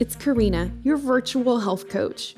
it's Corrina, your virtual health coach.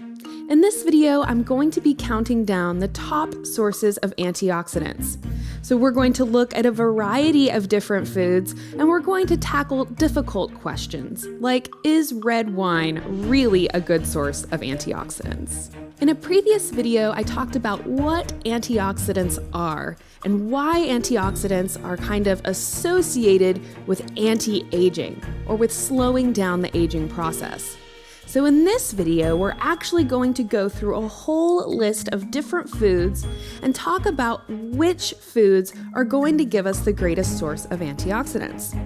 In this video, I'm going to be counting down the top sources of antioxidants. So we're going to look at a variety of different foods, and we're going to tackle difficult questions, like, is red wine really a good source of antioxidants? In a previous video, I talked about what antioxidants are and why antioxidants are kind of associated with anti-aging, or with slowing down the aging process. So in this video, we're actually going to go through a whole list of different foods and talk about which foods are going to give us the greatest source of antioxidants.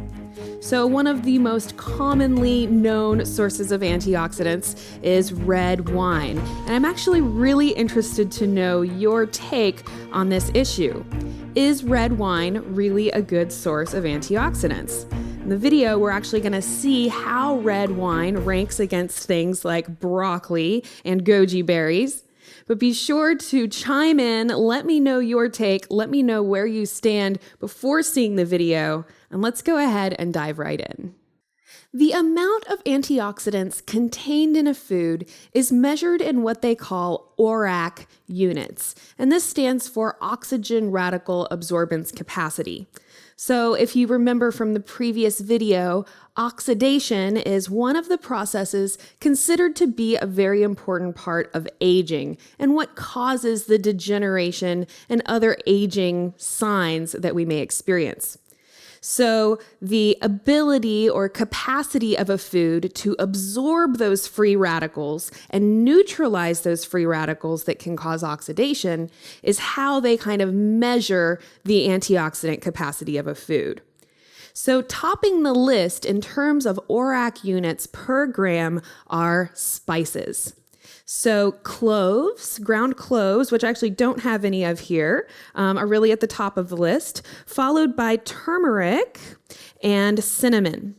So one of the most commonly known sources of antioxidants is red wine. And I'm actually really interested to know your take on this issue. Is red wine really a good source of antioxidants? In the video, we're actually going to see how red wine ranks against things like broccoli and goji berries. But be sure to chime in, let me know your take, let me know where you stand before seeing the video, and let's go ahead and dive right in. The amount of antioxidants contained in a food is measured in what they call ORAC units, and this stands for oxygen radical absorbance capacity. So if you remember from the previous video, oxidation is one of the processes considered to be a very important part of aging and what causes the degeneration and other aging signs that we may experience. So the ability or capacity of a food to absorb those free radicals and neutralize those free radicals that can cause oxidation is how they kind of measure the antioxidant capacity of a food. So topping the list in terms of ORAC units per gram are spices. So cloves, ground cloves, which I actually don't have any of here, are really at the top of the list, followed by turmeric and cinnamon.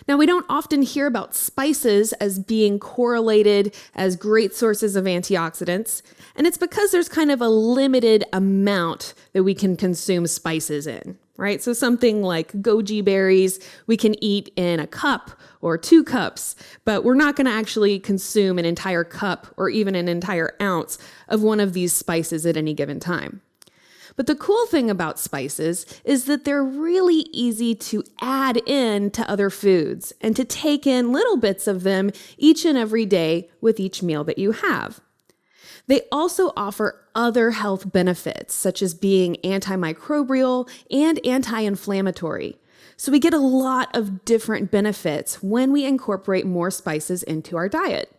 Now, we don't often hear about spices as being correlated as great sources of antioxidants, and it's because there's kind of a limited amount that we can consume spices in, right? So something like goji berries, we can eat in a cup or 2 cups, but we're not going to actually consume an entire cup or even an entire ounce of one of these spices at any given time. But the cool thing about spices is that they're really easy to add in to other foods and to take in little bits of them each and every day with each meal that you have. They also offer other health benefits, such as being antimicrobial and anti-inflammatory. So we get a lot of different benefits when we incorporate more spices into our diet.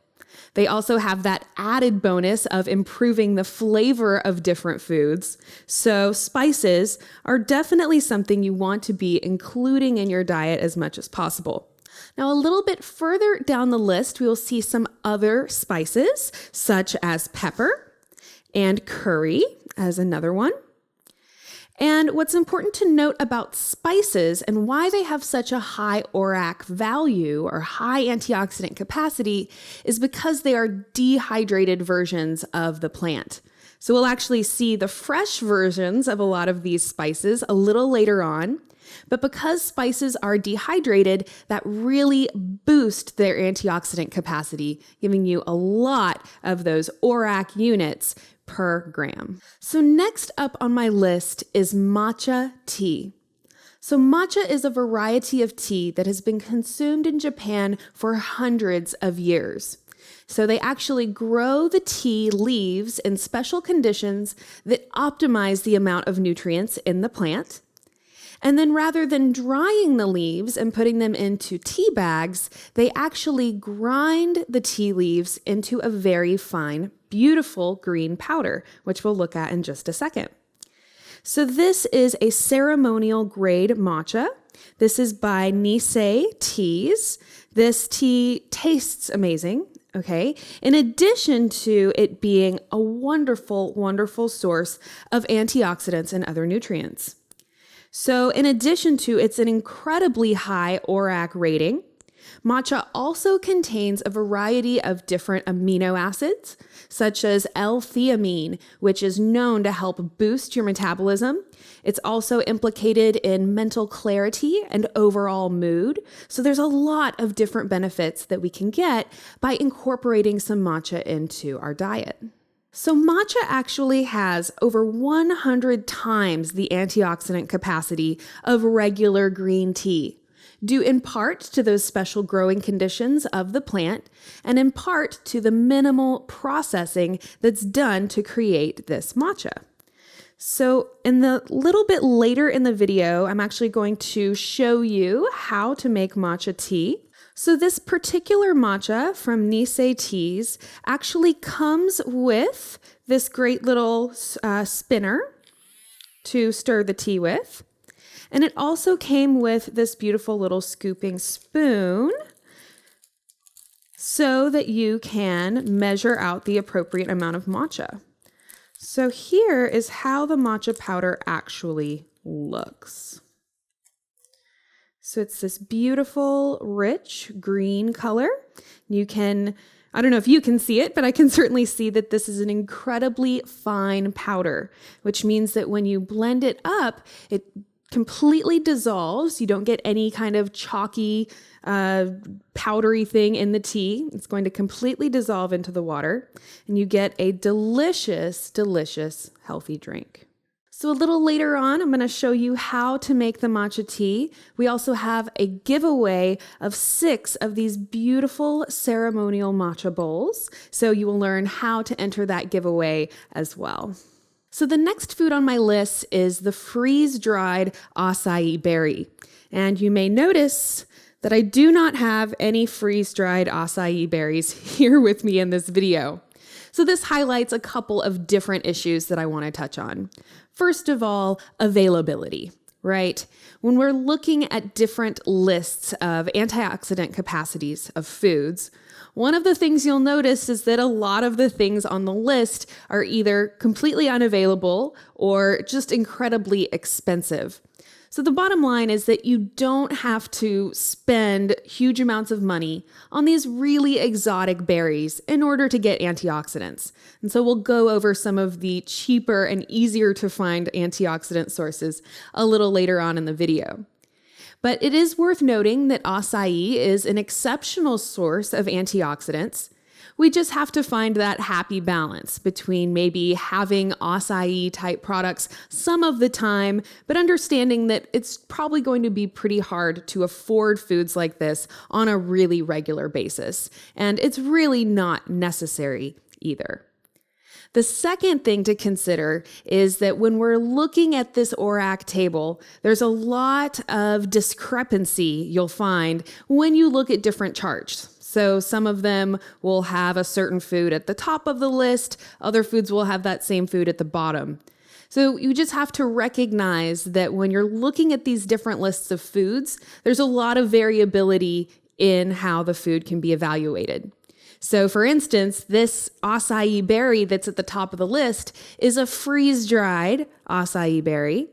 They also have that added bonus of improving the flavor of different foods. So spices are definitely something you want to be including in your diet as much as possible. Now, a little bit further down the list, we will see some other spices, such as pepper and curry as another one. And what's important to note about spices and why they have such a high ORAC value or high antioxidant capacity is because they are dehydrated versions of the plant. So we'll actually see the fresh versions of a lot of these spices a little later on. But because spices are dehydrated, that really boosts their antioxidant capacity, giving you a lot of those ORAC units per gram. So next up on my list is matcha tea. So matcha is a variety of tea that has been consumed in Japan for hundreds of years. So they actually grow the tea leaves in special conditions that optimize the amount of nutrients in the plant. And then rather than drying the leaves and putting them into tea bags, they actually grind the tea leaves into a very fine, beautiful green powder, which we'll look at in just a second. So this is a ceremonial grade matcha. This is by Nisei Teas. This tea tastes amazing. Okay. In addition to it being a wonderful, wonderful source of antioxidants and other nutrients. So in addition to it's an incredibly high ORAC rating, Matcha also contains a variety of different amino acids, such as L-theanine, which is known to help boost your metabolism. It's also implicated in mental clarity and overall mood. So there's a lot of different benefits that we can get by incorporating some matcha into our diet. So matcha actually has over 100 times the antioxidant capacity of regular green tea, due in part to those special growing conditions of the plant and in part to the minimal processing that's done to create this matcha. So in the little bit later in the video, I'm actually going to show you how to make matcha tea. So this particular matcha from Nisei Teas actually comes with this great little spinner to stir the tea with. And it also came with this beautiful little scooping spoon so that you can measure out the appropriate amount of matcha. So here is how the matcha powder actually looks. So it's this beautiful, rich green color. You can, I don't know if you can see it, but I can certainly see that this is an incredibly fine powder, which means that when you blend it up, it completely dissolves. You don't get any kind of chalky, powdery thing in the tea. It's going to completely dissolve into the water, and you get a delicious, delicious, healthy drink. So a little later on, I'm going to show you how to make the matcha tea. We also have a giveaway of 6 of these beautiful ceremonial matcha bowls. So you will learn how to enter that giveaway as well. So the next food on my list is the freeze-dried ACAI berry. And you may notice that I do not have any freeze-dried ACAI berries here with me in this video. So this highlights a couple of different issues that I want to touch on. First of all, availability, right? When we're looking at different lists of antioxidant capacities of foods, one of the things you'll notice is that a lot of the things on the list are either completely unavailable or just incredibly expensive. So the bottom line is that you don't have to spend huge amounts of money on these really exotic berries in order to get antioxidants. And so we'll go over some of the cheaper and easier to find antioxidant sources a little later on in the video. But it is worth noting that acai is an exceptional source of antioxidants. We just have to find that happy balance between maybe having acai type products some of the time, but understanding that it's probably going to be pretty hard to afford foods like this on a really regular basis. And it's really not necessary either. The second thing to consider is that when we're looking at this ORAC table, there's a lot of discrepancy you'll find when you look at different charts. So some of them will have a certain food at the top of the list, other foods will have that same food at the bottom. So you just have to recognize that when you're looking at these different lists of foods, there's a lot of variability in how the food can be evaluated. So for instance, this acai berry that's at the top of the list is a freeze-dried acai berry.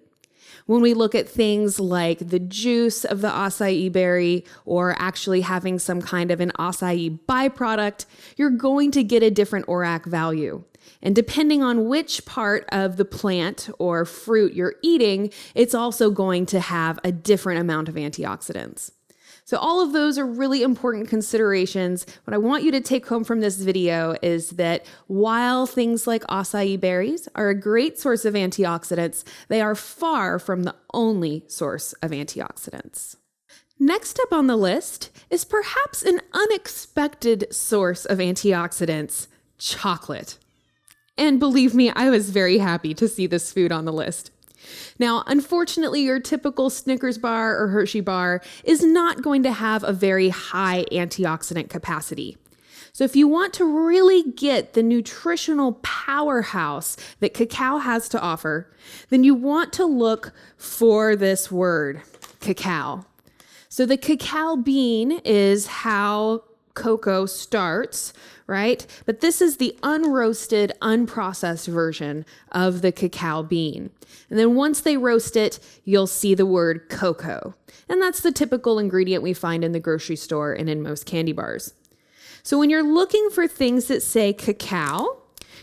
When we look at things like the juice of the acai berry or actually having some kind of an acai byproduct, you're going to get a different ORAC value. And depending on which part of the plant or fruit you're eating, it's also going to have a different amount of antioxidants. So all of those are really important considerations. What I want you to take home from this video is that while things like acai berries are a great source of antioxidants, they are far from the only source of antioxidants. Next up on the list is perhaps an unexpected source of antioxidants, chocolate. And believe me, I was very happy to see this food on the list. Now, unfortunately, your typical Snickers bar or Hershey bar is not going to have a very high antioxidant capacity. So if you want to really get the nutritional powerhouse that cacao has to offer, then you want to look for this word, cacao. So the cacao bean is how cocoa starts, right? But this is the unroasted, unprocessed version of the cacao bean. And then once they roast it, you'll see the word cocoa. And that's the typical ingredient we find in the grocery store and in most candy bars. So when you're looking for things that say cacao,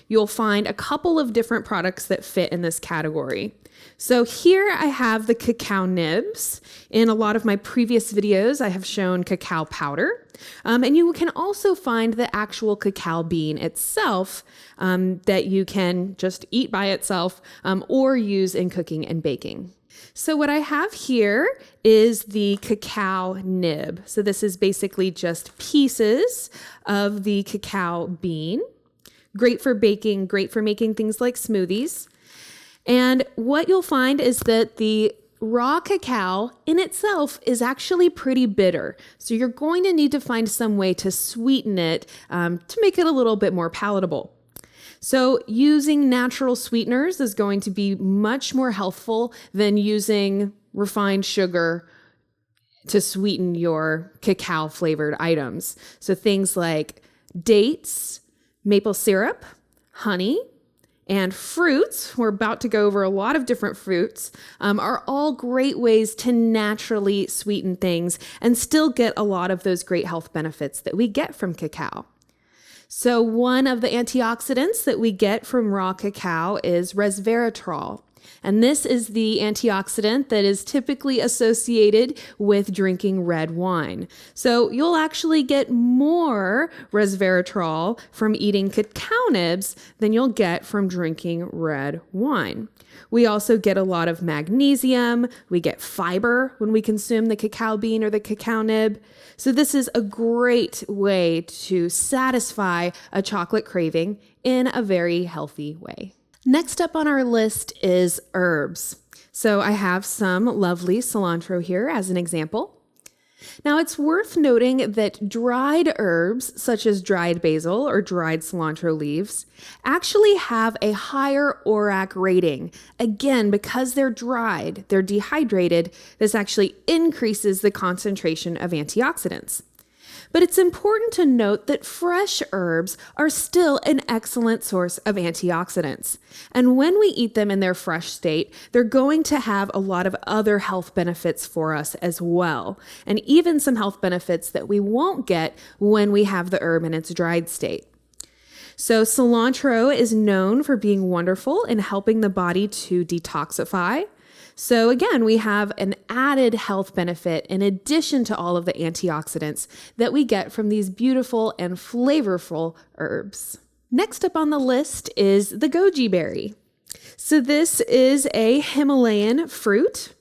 you'll find a couple of different products that fit in this category. So here I have the cacao nibs. In a lot of my previous videos, I have shown cacao powder. And you can also find the actual cacao bean itself that you can just eat by itself or use in cooking and baking. So what I have here is the cacao nib. So this is basically just pieces of the cacao bean. Great for baking, great for making things like smoothies. And what you'll find is that the raw cacao in itself is actually pretty bitter. So you're going to need to find some way to sweeten it to make it a little bit more palatable. So using natural sweeteners is going to be much more healthful than using refined sugar to sweeten your cacao flavored items. So things like dates, maple syrup, honey, and fruits, we're about to go over a lot of different fruits, are all great ways to naturally sweeten things and still get a lot of those great health benefits that we get from cacao. So one of the antioxidants that we get from raw cacao is resveratrol. And this is the antioxidant that is typically associated with drinking red wine. So you'll actually get more resveratrol from eating cacao nibs than you'll get from drinking red wine. We also get a lot of magnesium. We get fiber when we consume the cacao bean or the cacao nib. So this is a great way to satisfy a chocolate craving in a very healthy way. Next up on our list is herbs. So I have some lovely cilantro here as an example. Now it's worth noting that dried herbs, such as dried basil or dried cilantro leaves, actually have a higher ORAC rating. Again, because they're dried, they're dehydrated, this actually increases the concentration of antioxidants. But it's important to note that fresh herbs are still an excellent source of antioxidants. And when we eat them in their fresh state, they're going to have a lot of other health benefits for us as well. And even some health benefits that we won't get when we have the herb in its dried state. So cilantro is known for being wonderful in helping the body to detoxify. So again, we have an added health benefit in addition to all of the antioxidants that we get from these beautiful and flavorful herbs. Next up on the list is the goji berry. So this is a Himalayan fruit,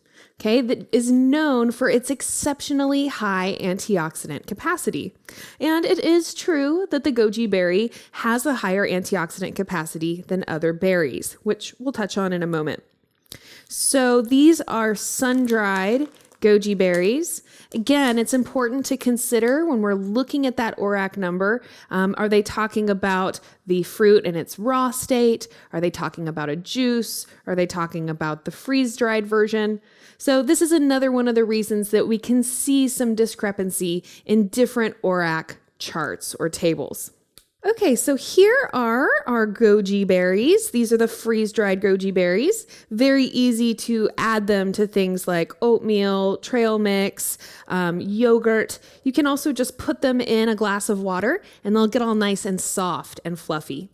that is known for its exceptionally high antioxidant capacity. And it is true that the goji berry has a higher antioxidant capacity than other berries, which we'll touch on in a moment. So these are sun-dried goji berries. Again, it's important to consider when we're looking at that ORAC number, are they talking about the fruit in its raw state? Are they talking about a juice? Are they talking about the freeze-dried version? So this is another one of the reasons that we can see some discrepancy in different ORAC charts or tables. Okay, so here are our goji berries. These are the freeze-dried goji berries. Very easy to add them to things like oatmeal, trail mix, yogurt. You can also just put them in a glass of water and they'll get all nice and soft and fluffy.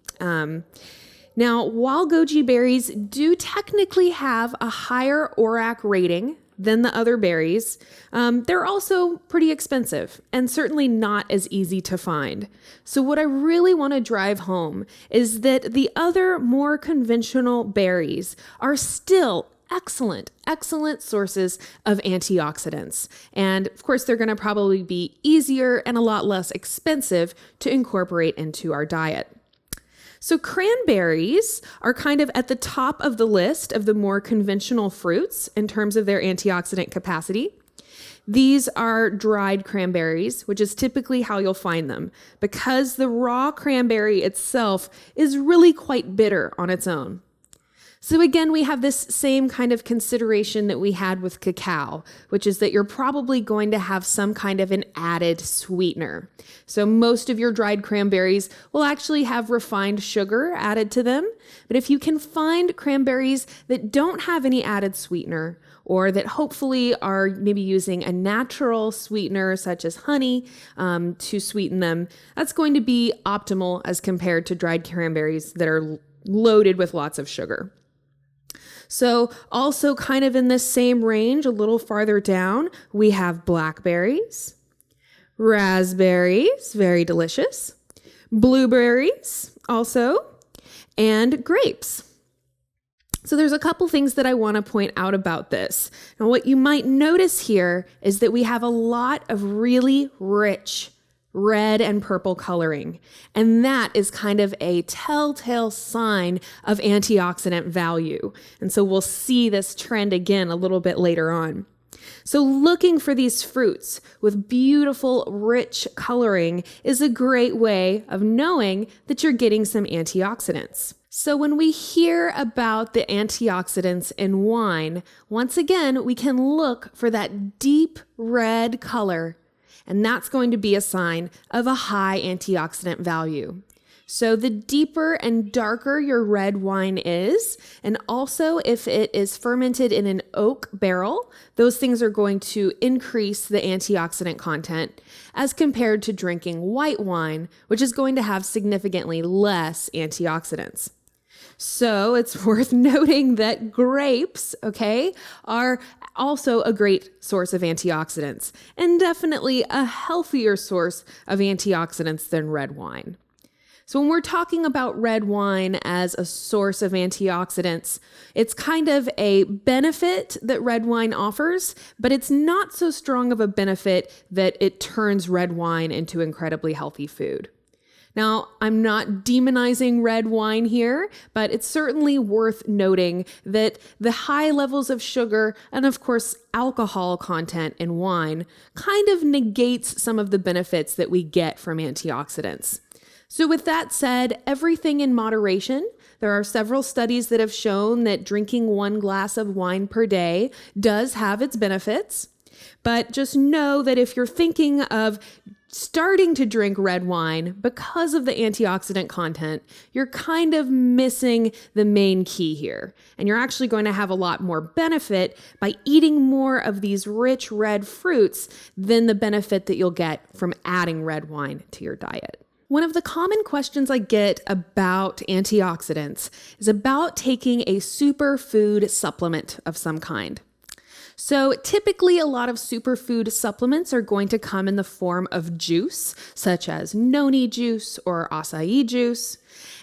Now, while goji berries do technically have a higher ORAC rating than the other berries, they're also pretty expensive and certainly not as easy to find. So what I really want to drive home is that the other more conventional berries are still excellent sources of antioxidants. And of course, they're going to probably be easier and a lot less expensive to incorporate into our diet. So cranberries are kind of at the top of the list of the more conventional fruits in terms of their antioxidant capacity. These are dried cranberries, which is typically how you'll find them, because the raw cranberry itself is really quite bitter on its own. So again, we have this same kind of consideration that we had with cacao, which is that you're probably going to have some kind of an added sweetener. So most of your dried cranberries will actually have refined sugar added to them. But if you can find cranberries that don't have any added sweetener, or that hopefully are maybe using a natural sweetener such as honey to sweeten them, that's going to be optimal as compared to dried cranberries that are loaded with lots of sugar. So also kind of in the same range, a little farther down, we have blackberries, raspberries, very delicious, blueberries also, and grapes. So there's a couple things that I want to point out about this. Now, what you might notice here is that we have a lot of really rich red and purple coloring. And that is kind of a telltale sign of antioxidant value. And so we'll see this trend again a little bit later on. So looking for these fruits with beautiful, rich coloring is a great way of knowing that you're getting some antioxidants. So when we hear about the antioxidants in wine, once again, we can look for that deep red color, and that's going to be a sign of a high antioxidant value. So the deeper and darker your red wine is, and also if it is fermented in an oak barrel, those things are going to increase the antioxidant content as compared to drinking white wine, which is going to have significantly less antioxidants. So it's worth noting that grapes, are also a great source of antioxidants and definitely a healthier source of antioxidants than red wine. So when we're talking about red wine as a source of antioxidants, it's kind of a benefit that red wine offers, but it's not so strong of a benefit that it turns red wine into incredibly healthy food. Now, I'm not demonizing red wine here, but it's certainly worth noting that the high levels of sugar and, of course, alcohol content in wine kind of negates some of the benefits that we get from antioxidants. So with that said, everything in moderation. There are several studies that have shown that drinking 1 glass of wine per day does have its benefits. But just know that if you're thinking of starting to drink red wine because of the antioxidant content, you're kind of missing the main key here. And you're actually going to have a lot more benefit by eating more of these rich red fruits than the benefit that you'll get from adding red wine to your diet. One of the common questions I get about antioxidants is about taking a superfood supplement of some kind. So typically a lot of superfood supplements are going to come in the form of juice, such as noni juice or acai juice.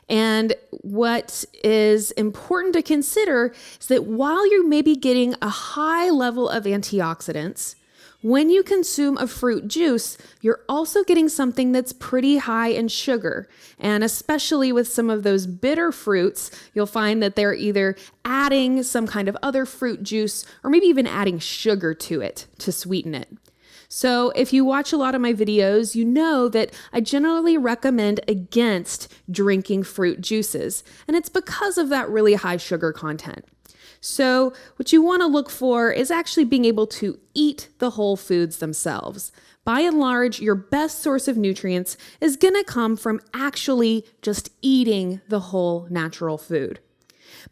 And what is important to consider is that while you're maybe getting a high level of antioxidants, when you consume a fruit juice, you're also getting something that's pretty high in sugar. And especially with some of those bitter fruits, you'll find that they're either adding some kind of other fruit juice or maybe even adding sugar to it to sweeten it. So if you watch a lot of my videos, you know that I generally recommend against drinking fruit juices. And it's because of that really high sugar content. So what you want to look for is actually being able to eat the whole foods themselves. By and large, your best source of nutrients is going to come from actually just eating the whole natural food.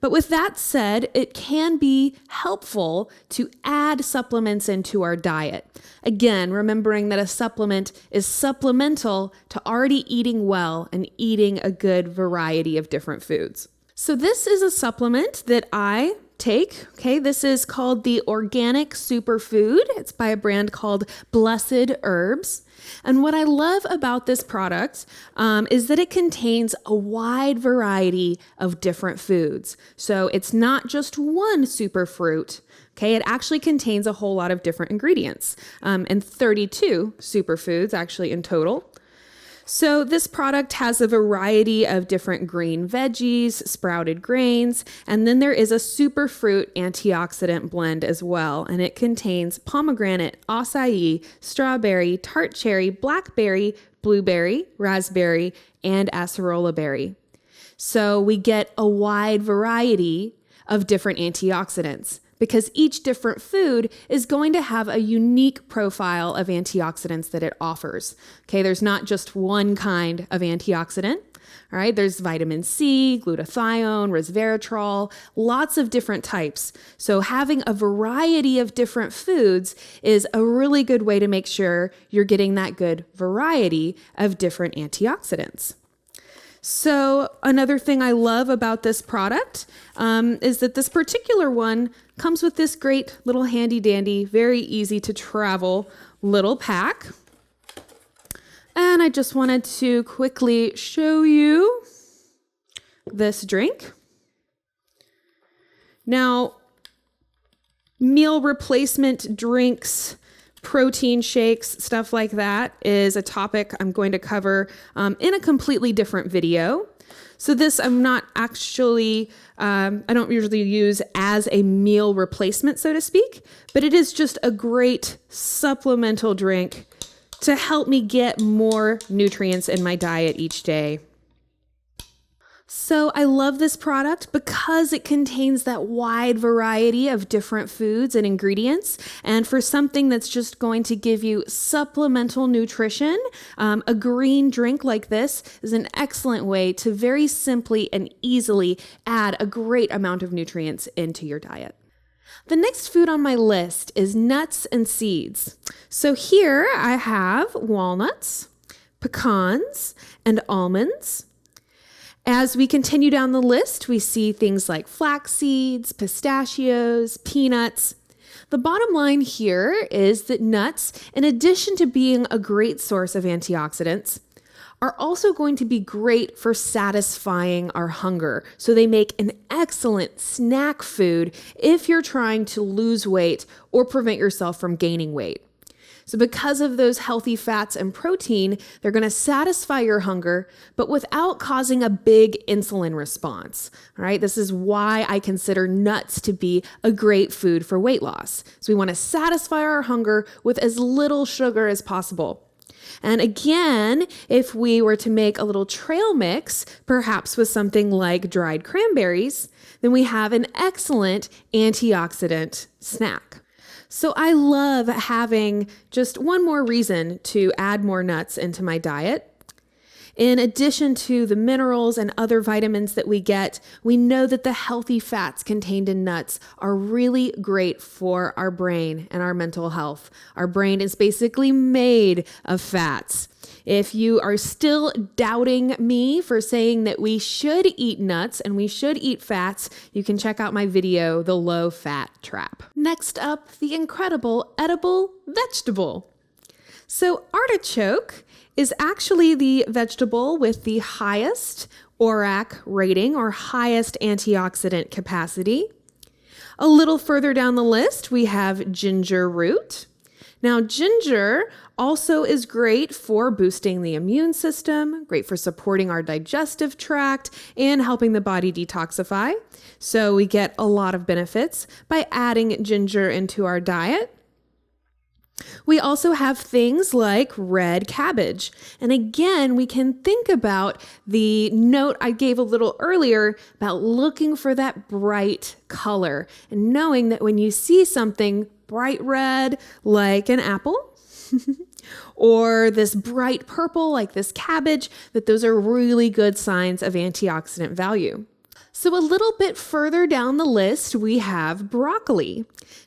But with that said, it can be helpful to add supplements into our diet. Again, remembering that a supplement is supplemental to already eating well and eating a good variety of different foods. So this is a supplement that I take. This is called the Organic Superfood. It's by a brand called Blessed Herbs. And what I love about this product is that it contains a wide variety of different foods. So it's not just one superfruit. It actually contains a whole lot of different ingredients and 32 superfoods actually in total. So this product has a variety of different green veggies, sprouted grains, and then there is a superfruit antioxidant blend as well. And it contains pomegranate, acai, strawberry, tart cherry, blackberry, blueberry, raspberry, and acerola berry. So we get a wide variety of different antioxidants, because each different food is going to have a unique profile of antioxidants that it offers. Okay, there's not just one kind of antioxidant. All right, there's vitamin C, glutathione, resveratrol, lots of different types. So having a variety of different foods is a really good way to make sure you're getting that good variety of different antioxidants. So another thing I love about this product is that this particular one comes with this great little handy dandy, very easy to travel little pack. And I just wanted to quickly show you this drink. Now, meal replacement drinks, protein shakes, stuff like that is a topic I'm going to cover in a completely different video. So this I'm not actually, I don't usually use as a meal replacement, so to speak, but it is just a great supplemental drink to help me get more nutrients in my diet each day. So I love this product because it contains that wide variety of different foods and ingredients. And for something that's just going to give you supplemental nutrition, a green drink like this is an excellent way to very simply and easily add a great amount of nutrients into your diet. The next food on my list is nuts and seeds. So here I have walnuts, pecans, and almonds. As we continue down the list, we see things like flax seeds, pistachios, peanuts. The bottom line here is that nuts, in addition to being a great source of antioxidants, are also going to be great for satisfying our hunger. So they make an excellent snack food if you're trying to lose weight or prevent yourself from gaining weight. So because of those healthy fats and protein, they're going to satisfy your hunger, but without causing a big insulin response. All right, this is why I consider nuts to be a great food for weight loss. So we want to satisfy our hunger with as little sugar as possible. And again, if we were to make a little trail mix, perhaps with something like dried cranberries, then we have an excellent antioxidant snack. So I love having just one more reason to add more nuts into my diet. In addition to the minerals and other vitamins that we get, we know that the healthy fats contained in nuts are really great for our brain and our mental health. Our brain is basically made of fats. If you are still doubting me for saying that we should eat nuts and we should eat fats, you can check out my video, The Low Fat Trap. Next up, the incredible edible vegetable. So artichoke is actually the vegetable with the highest ORAC rating or highest antioxidant capacity. A little further down the list, we have ginger root. Now, ginger also is great for boosting the immune system, great for supporting our digestive tract, and helping the body detoxify. So we get a lot of benefits by adding ginger into our diet. We also have things like red cabbage. And again, we can think about the note I gave a little earlier about looking for that bright color and knowing that when you see something bright red like an apple or this bright purple like this cabbage, that those are really good signs of antioxidant value. So a little bit further down the list, we have broccoli.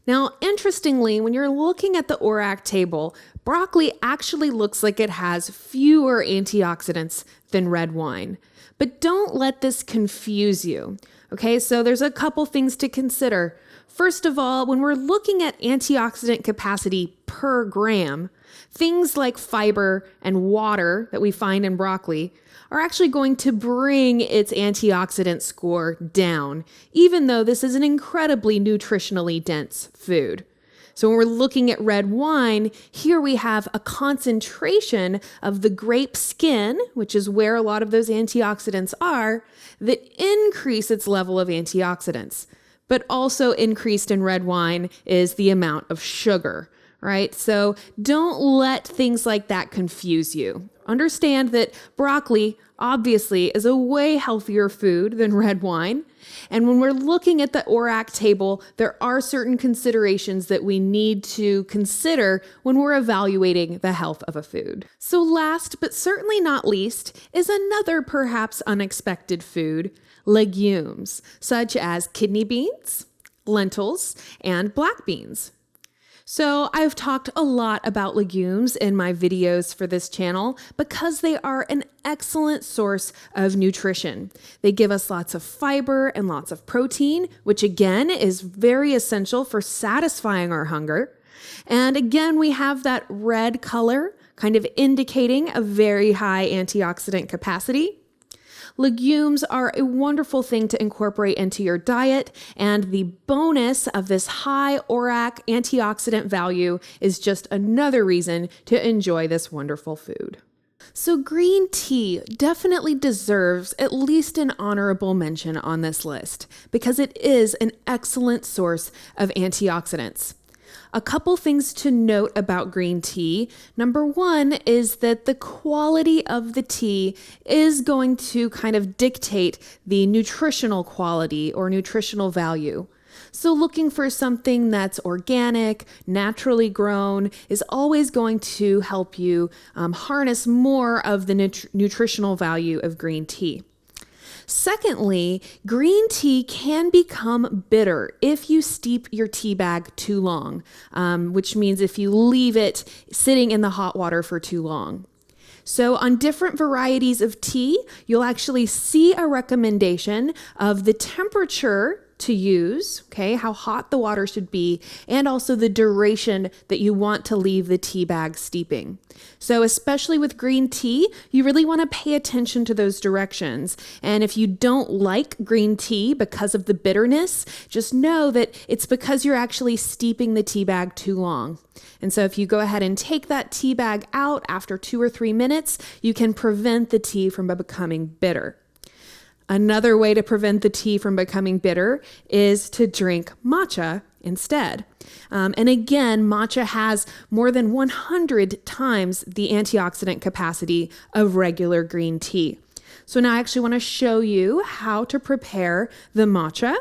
Now, interestingly, when you're looking at the ORAC table, broccoli actually looks like it has fewer antioxidants than red wine. But don't let this confuse you. Okay, so there's a couple things to consider. First of all, when we're looking at antioxidant capacity per gram, things like fiber and water that we find in broccoli are actually going to bring its antioxidant score down, even though this is an incredibly nutritionally dense food. So when we're looking at red wine, here we have a concentration of the grape skin, which is where a lot of those antioxidants are, that increase its level of antioxidants. But also increased in red wine is the amount of sugar, right? So don't let things like that confuse you. Understand that broccoli obviously is a way healthier food than red wine, And when we're looking at the ORAC table, there are certain considerations that we need to consider when we're evaluating the health of a food. So last but certainly not least is another perhaps unexpected food, legumes, such as kidney beans, lentils, and black beans. So I've talked a lot about legumes in my videos for this channel because they are an excellent source of nutrition. They give us lots of fiber and lots of protein, which again is very essential for satisfying our hunger. And again, we have that red color kind of indicating a very high antioxidant capacity. Legumes are a wonderful thing to incorporate into your diet, and the bonus of this high ORAC antioxidant value is just another reason to enjoy this wonderful food. So green tea definitely deserves at least an honorable mention on this list because it is an excellent source of antioxidants. A couple things to note about green tea. Number one is that the quality of the tea is going to kind of dictate the nutritional quality or nutritional value. So looking for something that's organic, naturally grown is always going to help you harness more of the nutritional value of green tea. Secondly, green tea can become bitter if you steep your tea bag too long, which means if you leave it sitting in the hot water for too long. So on different varieties of tea, you'll actually see a recommendation of the temperature to use, okay, how hot the water should be, and also the duration that you want to leave the tea bag steeping. So especially with green tea, you really want to pay attention to those directions. And if you don't like green tea because of the bitterness, just know that it's because you're actually steeping the tea bag too long. And so if you go ahead and take that tea bag out after 2 or 3 minutes, you can prevent the tea from becoming bitter. Another way to prevent the tea from becoming bitter is to drink matcha instead. And again, matcha has more than 100 times the antioxidant capacity of regular green tea. So now I actually want to show you how to prepare the matcha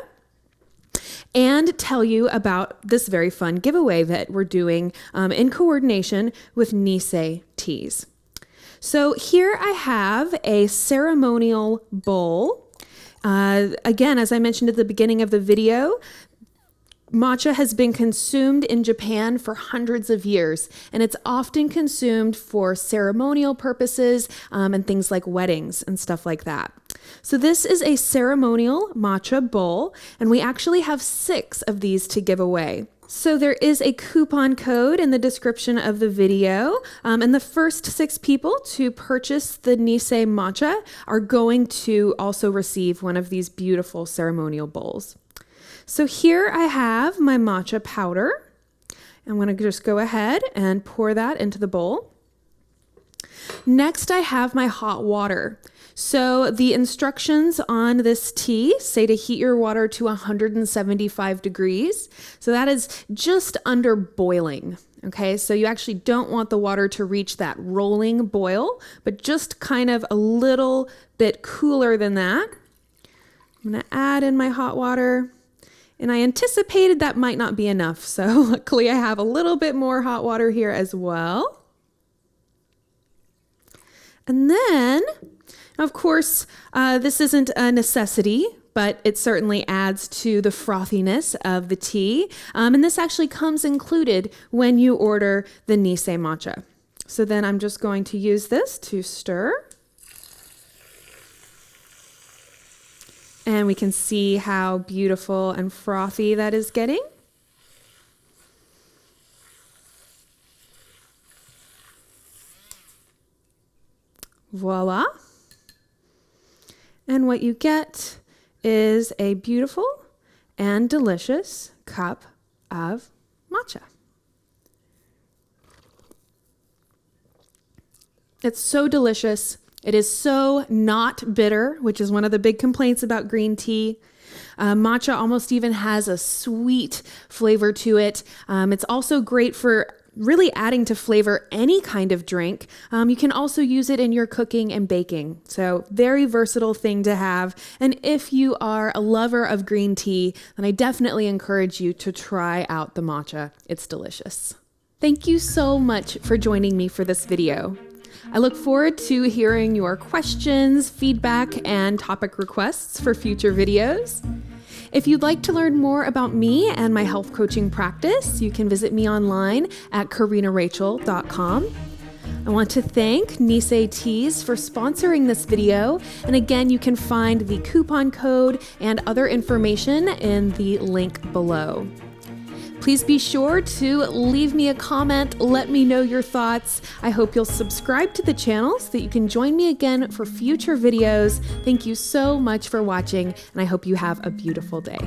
and tell you about this very fun giveaway that we're doing in coordination with Nisei Teas. So here I have a ceremonial bowl. Again, as I mentioned at the beginning of the video, matcha has been consumed in Japan for hundreds of years, and it's often consumed for ceremonial purposes and things like weddings and stuff like that. So this is a ceremonial matcha bowl, and we actually have 6 of these to give away. So there is a coupon code in the description of the video, and the first 6 people to purchase the Nisei matcha are going to also receive one of these beautiful ceremonial bowls. So here I have my matcha powder. I'm going to just go ahead and pour that into the bowl. Next, I have my hot water. So the instructions on this tea say to heat your water to 175 degrees. So that is just under boiling. Okay, so you actually don't want the water to reach that rolling boil, but just kind of a little bit cooler than that. I'm going to add in my hot water. And I anticipated that might not be enough. So luckily I have a little bit more hot water here as well. And then, of course, this isn't a necessity, but it certainly adds to the frothiness of the tea. And this actually comes included when you order the Nisei matcha. So then I'm just going to use this to stir. And we can see how beautiful and frothy that is getting. Voila. And what you get is a beautiful and delicious cup of matcha. It's so delicious. It is so not bitter, which is one of the big complaints about green tea. Matcha almost even has a sweet flavor to it. It's also great for really adding to flavor any kind of drink. You can also use it in your cooking and baking. So very versatile thing to have. And if you are a lover of green tea, then I definitely encourage you to try out the matcha. It's delicious. Thank you so much for joining me for this video. I look forward to hearing your questions, feedback, and topic requests for future videos. If you'd like to learn more about me and my health coaching practice, you can visit me online at CorrinaRachel.com. I want to thank Nisei Teas for sponsoring this video. And again, you can find the coupon code and other information in the link below. Please be sure to leave me a comment, let me know your thoughts. I hope you'll subscribe to the channel so that you can join me again for future videos. Thank you so much for watching, and I hope you have a beautiful day.